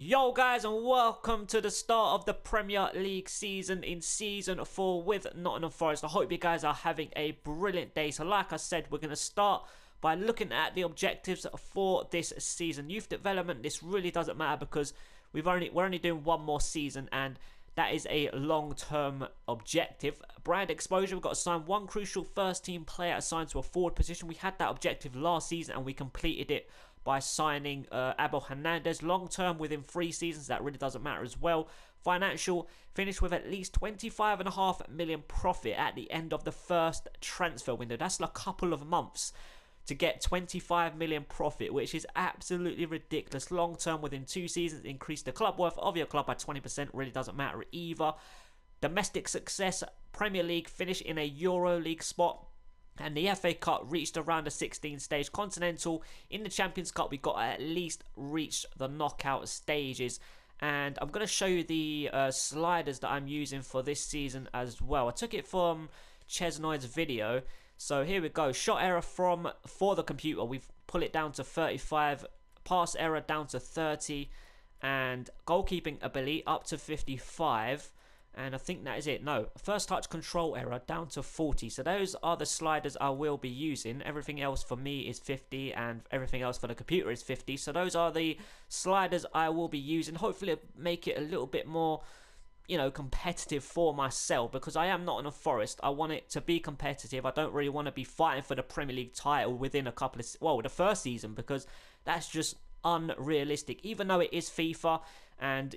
Yo guys, and welcome to the start of the Premier League season in Season 4 with Nottingham Forest. I hope you guys are having a brilliant day. So like I said, we're going to start by looking at the objectives for this season. Youth development, this really doesn't matter because we're only doing one more season, and that is a long-term objective. Brand exposure, we've got to sign one crucial first-team player assigned to a forward position. We had that objective last season and we completed it by signing Abel Hernandez. Long-term, within 3 seasons, that really doesn't matter as well. Financial, finish with at least 25.5 million profit at the end of the first transfer window. That's a couple of months to get 25 million profit, which is absolutely ridiculous. Long term, within 2 seasons, increase the club worth of your club by 20%, really doesn't matter either. Domestic success, Premier League, finish in a Euro League spot, and the FA Cup reached around the 16th stage. Continental, in the Champions Cup, we got to at least reach the knockout stages. And I'm going to show you the sliders that I'm using for this season as well. I took it from Chesnoid's video. So here we go. Shot error for the computer, we've put it down to 35. Pass error down to 30. And goalkeeping ability up to 55. And I think that is it. No, first touch control error down to 40. So those are the sliders I will be using. Everything else for me is 50 and everything else for the computer is 50. So those are the sliders I will be using. Hopefully make it a little bit more, competitive for myself, because I am not in a Forest. I want it to be competitive. I don't really want to be fighting for the Premier League title within a couple of, the first season, because that's just unrealistic. Even though it is FIFA and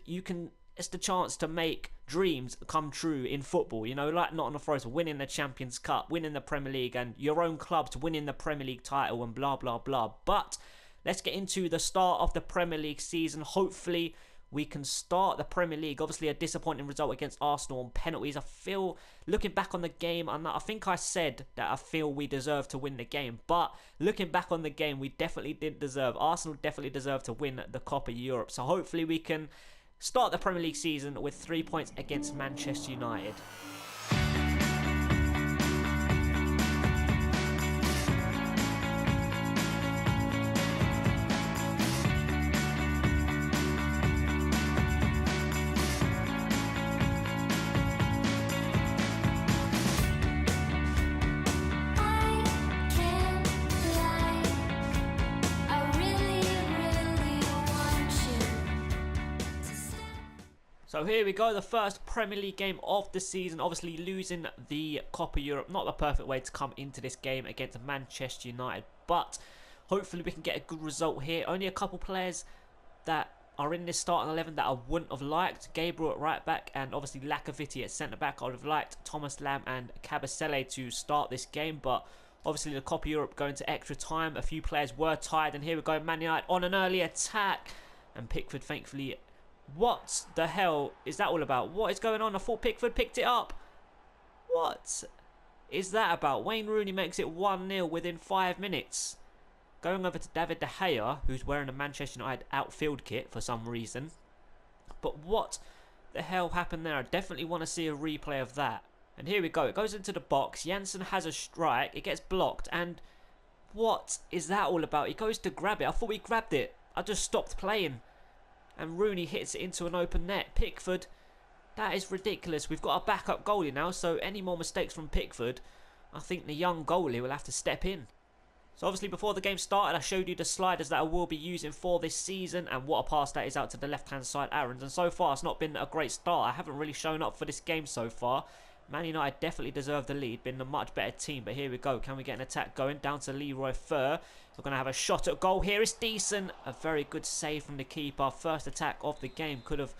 it's the chance to make dreams come true in football, like Nottingham Forest winning the Champions Cup, winning the Premier League, and your own clubs winning the Premier League title and blah blah blah. But let's get into the start of the Premier League season. Hopefully we can start the Premier League. Obviously a disappointing result against Arsenal on penalties. I feel, looking back on the game, I think I said that I feel we deserve to win the game, but looking back on the game, we definitely didn't deserve. Arsenal definitely deserved to win the Copa Europe. So hopefully we can start the Premier League season with 3 points against Manchester United. So here we go, the first Premier League game of the season. Obviously losing the Copa Europe, not the perfect way to come into this game against Manchester United, but hopefully we can get a good result here. Only a couple players that are in this starting 11 that I wouldn't have liked. Gabriel at right back and obviously Lacaviti at centre back. I would have liked Thomas Lamb and Cabasele to start this game, but obviously the Copa Europe going to extra time. A few players were tired, and here we go, Man United on an early attack, and Pickford thankfully. What the hell is that all about? What is going on? I thought Pickford picked it up. What is that about? Wayne Rooney makes it 1-0 within 5 minutes. Going over to David De Gea, who's wearing a Manchester United outfield kit for some reason. But what the hell happened there? I definitely want to see a replay of that. And here we go. It goes into the box. Janssen has a strike. It gets blocked. And what is that all about? He goes to grab it. I thought we grabbed it. I just stopped playing. And Rooney hits it into an open net. Pickford, that is ridiculous. We've got a backup goalie now, so any more mistakes from Pickford, I think the young goalie will have to step in. So obviously before the game started, I showed you the sliders that I will be using for this season, and what a pass that is out to the left-hand side Aarons. And so far, it's not been a great start. I haven't really shown up for this game so far. Man United definitely deserved the lead, been a much better team, but here we go. Can we get an attack going? Down to Leroy Fer. We're going to have a shot at goal here. It's decent. A very good save from the keeper. First attack of the game. Could have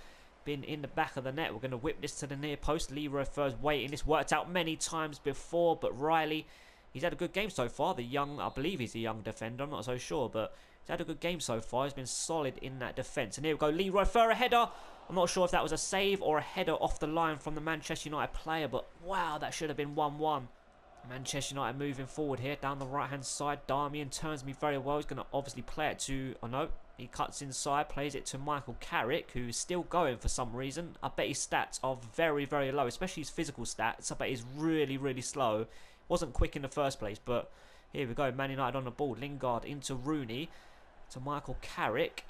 been in the back of the net. We're going to whip this to the near post. Leroy Fer's waiting. This worked out many times before, but Riley, he's had a good game so far. I believe he's a young defender. I'm not so sure, but he's had a good game so far. He's been solid in that defence. And here we go. Leroy Fer, a header. I'm not sure if that was a save or a header off the line from the Manchester United player, but wow, that should have been 1-1. Manchester United moving forward here down the right hand side. Darmian turns me very well. He's going to obviously play it to, he cuts inside, plays it to Michael Carrick, who is still going for some reason. I bet his stats are very, very low, especially his physical stats. I bet he's really, really slow. Wasn't quick in the first place, but here we go. Man United on the ball. Lingard into Rooney, to Michael Carrick.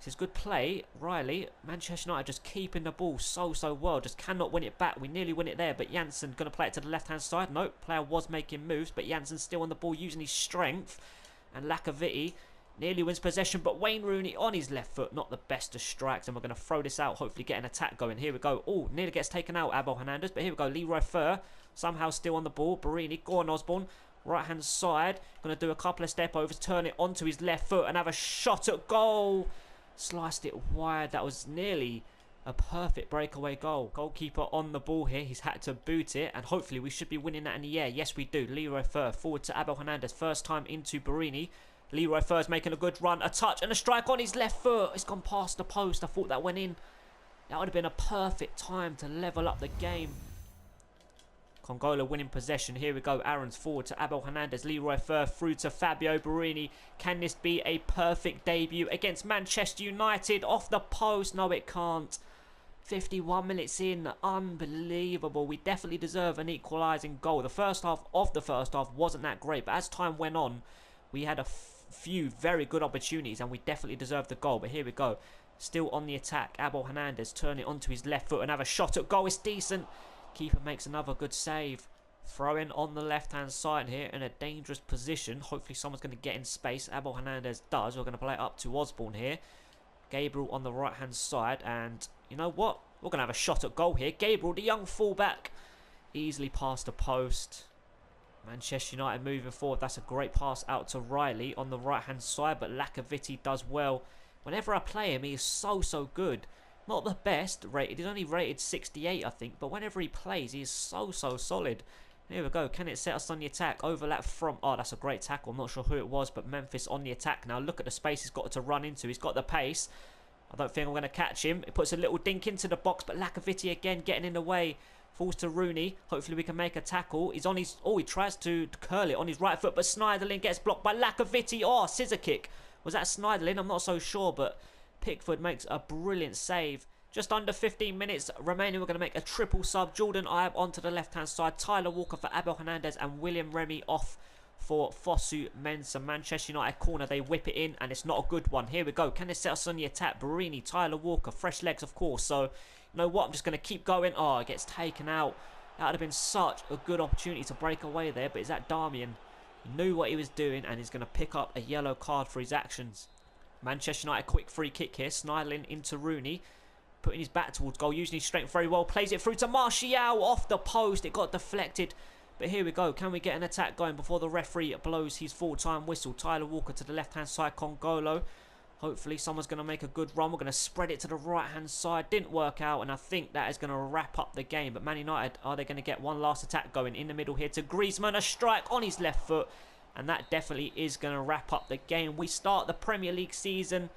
This is good play. Riley, Manchester United just keeping the ball so well. Just cannot win it back. We nearly win it there, but Janssen going to play it to the left-hand side. Nope, player was making moves, but Janssen still on the ball using his strength. And Lacaviti nearly wins possession, but Wayne Rooney on his left foot, not the best of strikes. And we're going to throw this out, hopefully get an attack going. Here we go. Oh, nearly gets taken out, Abel Hernandez, but here we go. Leroy Fer, somehow still on the ball. Barini, go on Osborne. Right-hand side, going to do a couple of step-overs, turn it onto his left foot and have a shot at goal. Sliced it wide. That was nearly a perfect breakaway goal. Goalkeeper on the ball here. He's had to boot it, and hopefully we should be winning that in the air. Yes, we do. Leroy Fer forward to Abel Hernandez. First time into Barini. Leroy Fer's making a good run. A touch and a strike on his left foot. It's gone past the post. I thought that went in. That would have been a perfect time to level up the game. Congola winning possession. Here we go. Aaron's forward to Abel Hernandez. Leroy Fer through to Fabio Barini. Can this be a perfect debut against Manchester United? Off the post. No, it can't. 51 minutes in. Unbelievable. We definitely deserve an equalising goal. The first half wasn't that great, but as time went on, we had a few very good opportunities and we definitely deserved the goal. But here we go. Still on the attack. Abel Hernandez turn it onto his left foot and have a shot at goal. It's decent. Keeper makes another good save. Throwing on the left-hand side here in a dangerous position. Hopefully someone's going to get in space. Abel Hernandez does. We're going to play it up to Osborne here. Gabriel on the right-hand side. And you know what? We're going to have a shot at goal here. Gabriel, the young fullback, easily past the post. Manchester United moving forward. That's a great pass out to Riley on the right-hand side. But Lacaviti does well. Whenever I play him, he is so good. Not the best rated. He's only rated 68, I think. But whenever he plays, he is so solid. Here we go. Can it set us on the attack? Overlap from... Oh, that's a great tackle. I'm not sure who it was, but Memphis on the attack now. Look at the space he's got to run into. He's got the pace. I don't think I'm going to catch him. It puts a little dink into the box, but Lacaviti again getting in the way. Falls to Rooney. Hopefully we can make a tackle. He's on his... Oh, he tries to curl it on his right foot, but Schneiderlin gets blocked by Lacaviti. Oh, scissor kick. Was that Schneiderlin? I'm not so sure, but Pickford makes a brilliant save. Just under 15 minutes remaining. We're going to make a triple sub. Jordan Ibe onto the left-hand side. Tyler Walker for Abel Hernandez and William Remy off for Fosu Mensah. Manchester United corner. They whip it in and it's not a good one. Here we go. Can they set us on the attack? Barini, Tyler Walker. Fresh legs, of course. So, you know what? I'm just going to keep going. Oh, it gets taken out. That would have been such a good opportunity to break away there. But is that Darmian? He knew what he was doing and he's going to pick up a yellow card for his actions. Manchester United quick free kick here. Schneiderlin into Rooney. Putting his back towards goal, using his strength very well. Plays it through to Martial off the post. It got deflected. But here we go. Can we get an attack going before the referee blows his full-time whistle? Tyler Walker to the left-hand side. Congolo. Hopefully someone's going to make a good run. We're going to spread it to the right-hand side. Didn't work out. And I think that is going to wrap up the game. But Man United, are they going to get one last attack going in the middle here to Griezmann? A strike on his left foot. And that definitely is going to wrap up the game. We start the Premier League season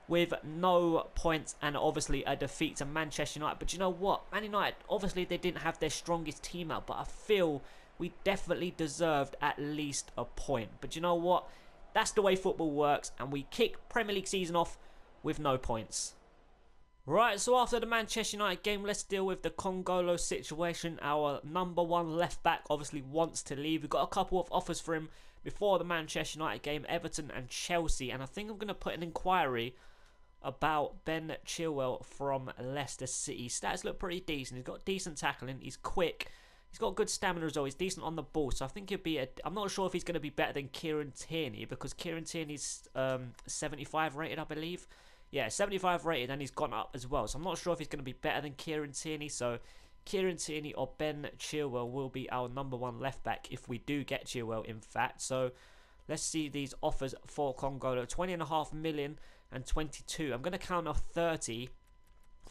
with no points and obviously a defeat to Manchester United. But you know what? Man United, obviously they didn't have their strongest team out, but I feel we definitely deserved at least a point. But you know what? That's the way football works, and we kick Premier League season off with no points. Right, so after the Manchester United game, let's deal with the Congolo situation. Our number one left back obviously wants to leave. We've got a couple of offers for him before the Manchester United game, Everton and Chelsea. And I think I'm going to put an inquiry about Ben Chilwell from Leicester City. Stats look pretty decent. He's got decent tackling. He's quick. He's got good stamina as well. He's decent on the ball. So I think he'll be I'm not sure if he's going to be better than Kieran Tierney, because Kieran Tierney's 75 rated, I believe. Yeah, 75 rated, and he's gone up as well. So I'm not sure if he's going to be better than Kieran Tierney. So Kieran Tierney or Ben Chilwell will be our number one left back if we do get Chilwell, in fact. So let's see these offers for Congolo. 20.5 million and 22. I'm going to count off 30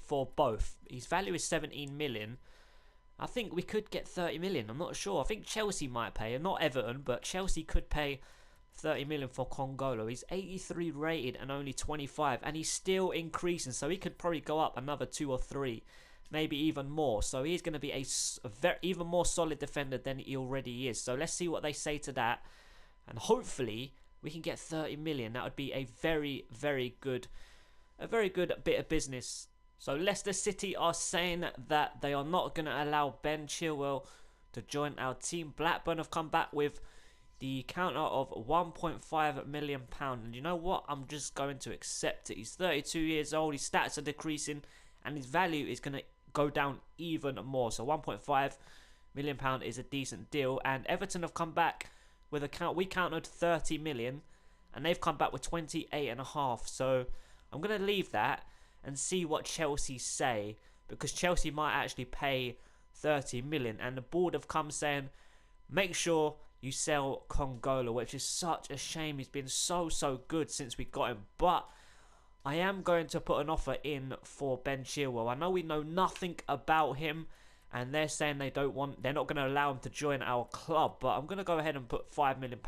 for both. His value is 17 million. I think we could get 30 million. I'm not sure. I think Chelsea might pay. Not Everton, but Chelsea could pay 30 million for Congolo. He's 83 rated and only 25. And he's still increasing. So he could probably go up another 2 or 3. Maybe even more. So he's going to be a even more solid defender than he already is. So let's see what they say to that. And hopefully we can get 30 million. That would be a very good bit of business. So Leicester City are saying that they are not going to allow Ben Chilwell to join our team. Blackburn have come back with, the counter of £1.5 million. And you know what? I'm just going to accept it. He's 32 years old, his stats are decreasing, and his value is going to go down even more. So £1.5 million is a decent deal. And Everton have come back with a count. We counted 30 million, and they've come back with 28.5. So I'm going to leave that and see what Chelsea say, because Chelsea might actually pay 30 million. And the board have come saying, make sure you sell Congola, which is such a shame. He's been so good since we got him. But I am going to put an offer in for Ben Chilwell. I know we know nothing about him, and they're saying they're not going to allow him to join our club. But I'm going to go ahead and put £5 million.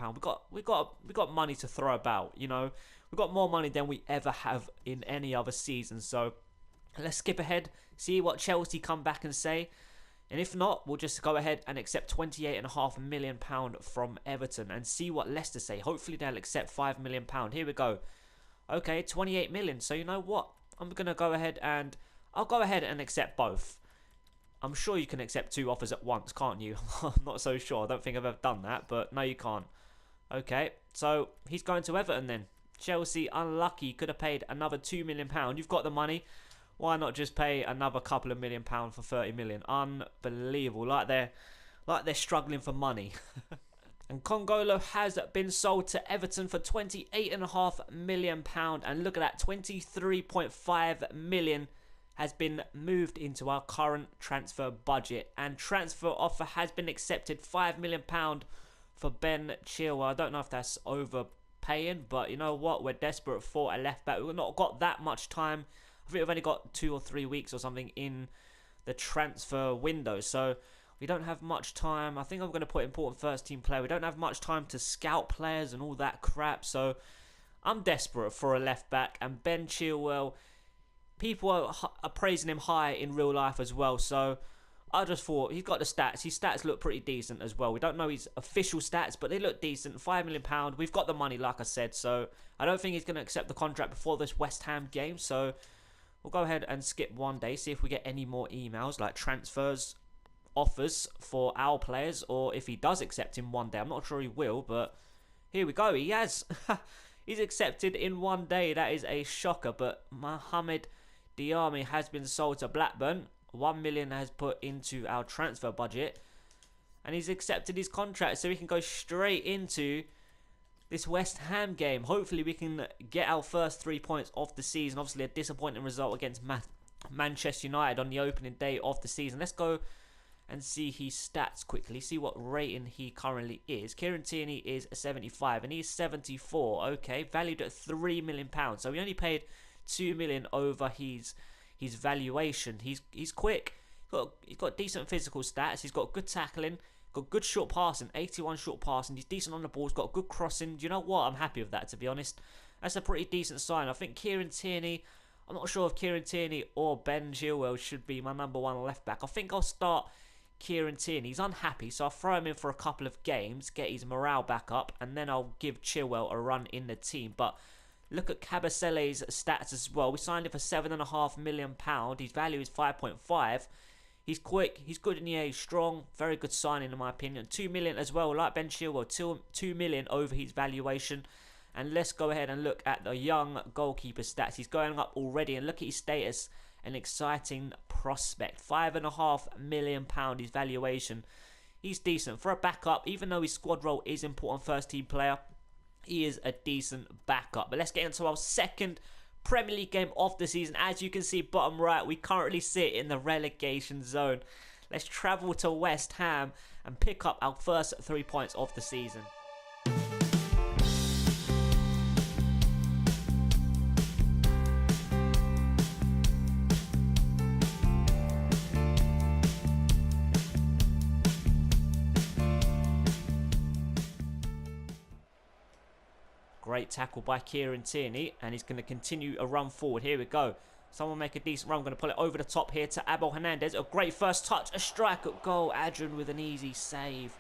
We got money to throw about. You know, we've got more money than we ever have in any other season. So let's skip ahead, see what Chelsea come back and say. And if not, we'll just go ahead and accept £28.5 million from Everton and see what Leicester say. Hopefully they'll accept £5 million. Here we go. Okay, 28 million. So you know what? I'm going to go ahead and I'll go ahead and accept both. I'm sure you can accept two offers at once, can't you? I'm not so sure. I don't think I've ever done that, but no, you can't. Okay, so he's going to Everton then. Chelsea, unlucky. Could have paid another £2 million. You've got the money. Why not just pay another couple of £1 million for 30 million? Unbelievable. Like they're struggling for money. And Congola has been sold to Everton for £28.5 million. And look at that, 23.5 million has been moved into our current transfer budget. And transfer offer has been accepted, £5 million for Ben Chilwell. I don't know if that's overpaying, but you know what? We're desperate for a left back. We've not got that much time. I think we've only got 2 or 3 weeks or something in the transfer window, so we don't have much time. I think I'm going to put important first team player. We don't have much time to scout players and all that crap, so I'm desperate for a left back. And Ben Chilwell, people are praising him high in real life as well, so I just thought he's got the stats. His stats look pretty decent as well. We don't know his official stats, but they look decent. £5 million. We've got the money, like I said, so I don't think he's going to accept the contract before this West Ham game, so we'll go ahead and skip one day, see if we get any more emails like transfers, offers for our players, or if he does accept in one day. I'm not sure he will, but here we go. He has. He's accepted in one day. That is a shocker. But Mohamed Diarmi has been sold to Blackburn. 1 million has put into our transfer budget, and he's accepted his contract, so we can go straight into this West Ham game. Hopefully we can get our first 3 points of the season. Obviously a disappointing result against Manchester United on the opening day of the season. Let's go and see his stats quickly. See what rating he currently is. Kieran Tierney is 75 and he's 74. Okay, valued at £3 million. So we only paid 2 million over his valuation. He's quick. He's got decent physical stats. He's got good tackling. Got good short passing, 81 short passing. He's decent on the ball. He's got good crossing. Do you know what? I'm happy with that, to be honest. That's a pretty decent sign. I think Kieran Tierney, I'm not sure if Kieran Tierney or Ben Chilwell should be my number one left back. I think I'll start Kieran Tierney. He's unhappy, so I'll throw him in for a couple of games, get his morale back up, and then I'll give Chilwell a run in the team. But look at Cabasele's stats as well. We signed him for £7.5 million. His value is 5.5. He's quick, he's good in the air, he's strong, very good signing in my opinion. 2 million as well, like Ben Chilwell, 2 million over his valuation. And let's go ahead and look at the young goalkeeper stats. He's going up already, and look at his status, an exciting prospect. £5.5 million his valuation. He's decent for a backup, even though his squad role is important first team player. He is a decent backup. But let's get into our second Premier League game of the season. As you can see bottom right, we currently sit in the relegation zone. Let's travel to West Ham and pick up our first 3 points of the season. Great tackle by Kieran Tierney, and he's going to continue a run forward. Here we go. Someone make a decent run. I'm going to pull it over the top here to Abel Hernandez. A great first touch, a strike at goal. Adrian with an easy save.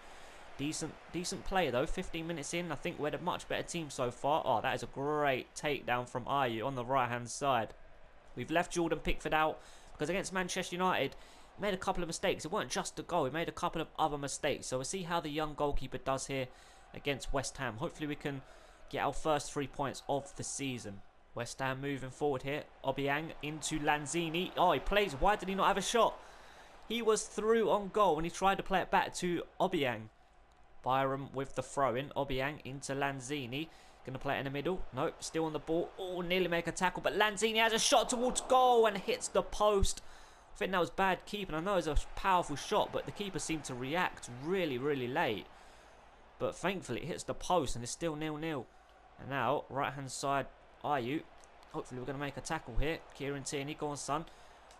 Decent player though. 15 minutes in, I think we're a much better team so far. Oh, that is a great takedown from Ayew on the right hand side. We've left Jordan Pickford out because against Manchester United, he made a couple of mistakes. It weren't just a goal. He made a couple of other mistakes. So we'll see how the young goalkeeper does here against West Ham. Hopefully we can get our first 3 points of the season. West Ham moving forward here. Obiang into Lanzini. Oh, he plays. Why did he not have a shot? He was through on goal when he tried to play it back to Obiang. Byram with the throw-in. Obiang into Lanzini. Going to play it in the middle. Nope, still on the ball. Oh, nearly make a tackle. But Lanzini has a shot towards goal and hits the post. I think that was bad keeping. I know it was a powerful shot, but the keeper seemed to react really, really late. But thankfully, it hits the post and it's still 0-0. And now, right-hand side, Ayew. Hopefully, we're going to make a tackle here. Kieran Tierney, go on, son.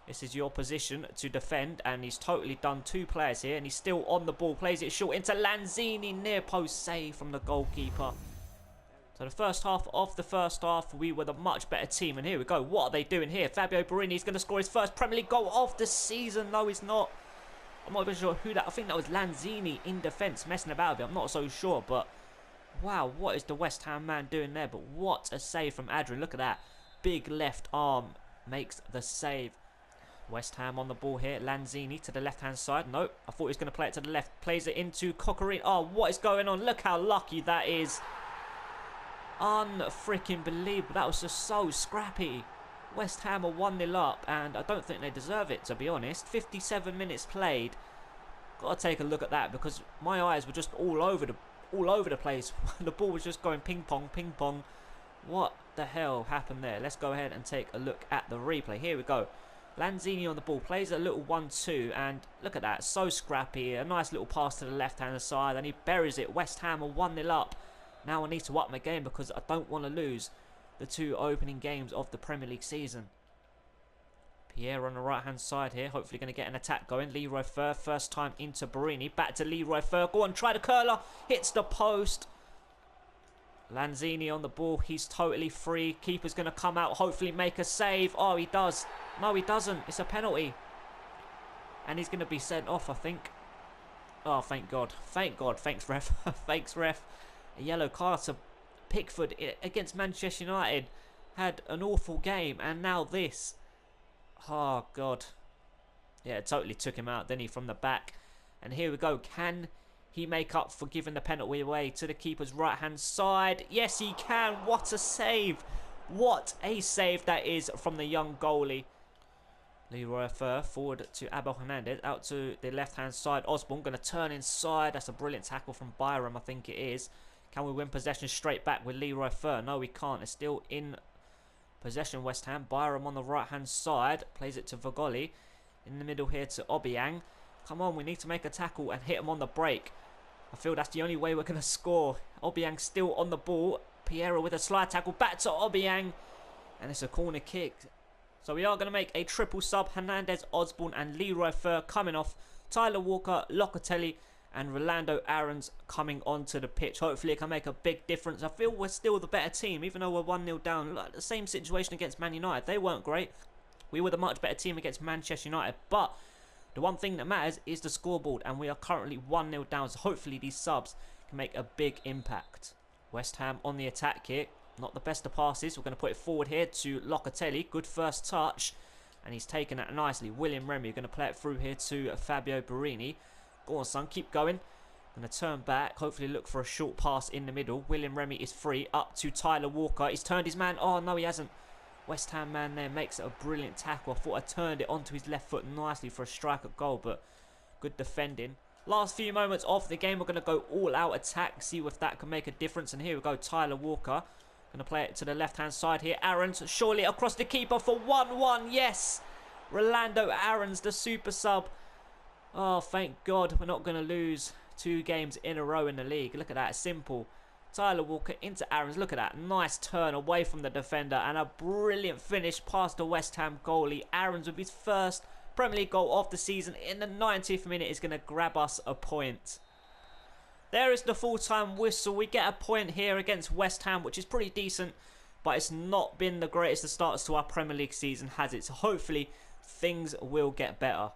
This is your position to defend. And he's totally done 2 players here. And he's still on the ball. Plays it short into Lanzini. Near post save from the goalkeeper. So the first half of the first half, we were the much better team. And here we go. What are they doing here? Fabio Borini is going to score his first Premier League goal of the season. No, he's not. I'm not even sure who that... I think that was Lanzini in defence messing about with it. I'm not so sure, but... Wow, what is the West Ham man doing there? But what a save from Adrian. Look at that. Big left arm makes the save. West Ham on the ball here. Lanzini to the left-hand side. Nope, I thought he was going to play it to the left. Plays it into Coquelin. Oh, what is going on? Look how lucky that is. Unfreaking believable. That was just so scrappy. West Ham are 1-0 up, and I don't think they deserve it, to be honest. 57 minutes played. Got to take a look at that, because my eyes were just all over the place. The ball was just going ping pong, ping pong. What the hell happened there? Let's go ahead and take a look at the replay. Here we go. Lanzini on the ball, plays a little 1-2, and look at that, so scrappy. A nice little pass to the left-hand side, and he buries it. West Ham are 1-0 up. Now I need to up my game because I don't want to lose the 2 opening games of the Premier League season. Pierre on the right-hand side here, hopefully going to get an attack going. Leroy Fer, first time into Borini. Back to Leroy Fer. Go on, try the curler. Hits the post. Lanzini on the ball. He's totally free. Keeper's going to come out, hopefully make a save. Oh, he does. No, he doesn't. It's a penalty. And he's going to be sent off, I think. Oh, thank God. Thank God. Thanks, ref. Thanks, ref. A yellow card to Pickford against Manchester United. Had an awful game, and now this. Oh, God. Yeah, it totally took him out, didn't he, from the back. And here we go. Can he make up for giving the penalty away to the keeper's right-hand side? Yes, he can. What a save. What a save that is from the young goalie. Leroy Fer forward to Abel Hernandez. Out to the left-hand side. Osborne going to turn inside. That's a brilliant tackle from Byram, I think it is. Can we win possession straight back with Leroy Fer? No, we can't. It's still in possession, West Ham. Byram on the right-hand side. Plays it to Vagoli. In the middle here to Obiang. Come on, we need to make a tackle and hit him on the break. I feel that's the only way we're going to score. Obiang still on the ball. Piero with a slide tackle. Back to Obiang. And it's a corner kick. So we are going to make a triple sub. Hernandez, Osborne and Leroy Fer coming off. Tyler Walker, Locatelli and Rolando Aarons coming onto the pitch. Hopefully it can make a big difference. I feel we're still the better team, even though we're 1-0 down. Like the same situation against Man United. They weren't great. We were the much better team against Manchester United. But the one thing that matters is the scoreboard. And we are currently 1-0 down. So hopefully these subs can make a big impact. West Ham on the attack here. Not the best of passes. We're going to put it forward here to Locatelli. Good first touch. And he's taken that nicely. William Remy going to play it through here to Fabio Borini. Go on, son. Keep going. Going to turn back. Hopefully look for a short pass in the middle. William Remy is free. Up to Tyler Walker. He's turned his man. Oh, no, he hasn't. West Ham man there makes it a brilliant tackle. I thought I turned it onto his left foot nicely for a strike at goal. But good defending. Last few moments of the game. We're going to go all-out attack. See if that can make a difference. And here we go. Tyler Walker. Going to play it to the left-hand side here. Aarons surely across the keeper for 1-1. Yes. Rolando Aarons, the super sub. Oh, thank God we're not going to lose 2 games in a row in the league. Look at that. Simple. Tyler Walker into Aarons. Look at that. Nice turn away from the defender. And a brilliant finish past the West Ham goalie. Aarons with his first Premier League goal of the season in the 90th minute is going to grab us a point. There is the full-time whistle. We get a point here against West Ham, which is pretty decent. But it's not been the greatest of starts to our Premier League season, has it? So hopefully things will get better.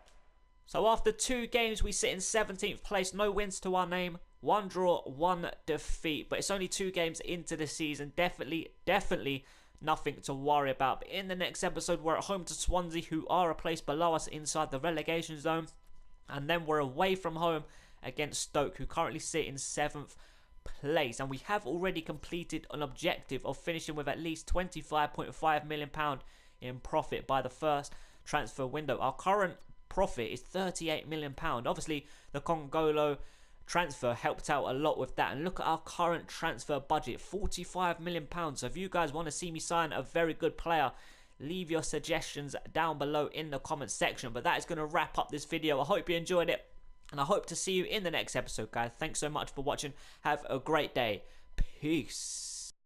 So after 2 games, we sit in 17th place. No wins to our name. 1 draw, 1 defeat. But it's only 2 games into the season. Definitely nothing to worry about. But in the next episode, we're at home to Swansea, who are a place below us inside the relegation zone. And then we're away from home against Stoke, who currently sit in 7th place, and we have already completed an objective of finishing with at least £25.5 million in profit by the first transfer window. Our current profit is £38 million. Obviously, the Congolo transfer helped out a lot with that, and look at our current transfer budget, £45 million. So if you guys want to see me sign a very good player, leave your suggestions down below in the comment section. But that is going to wrap up this video. I hope you enjoyed it, and I hope to see you in the next episode, guys. Thanks so much for watching. Have a great day. Peace.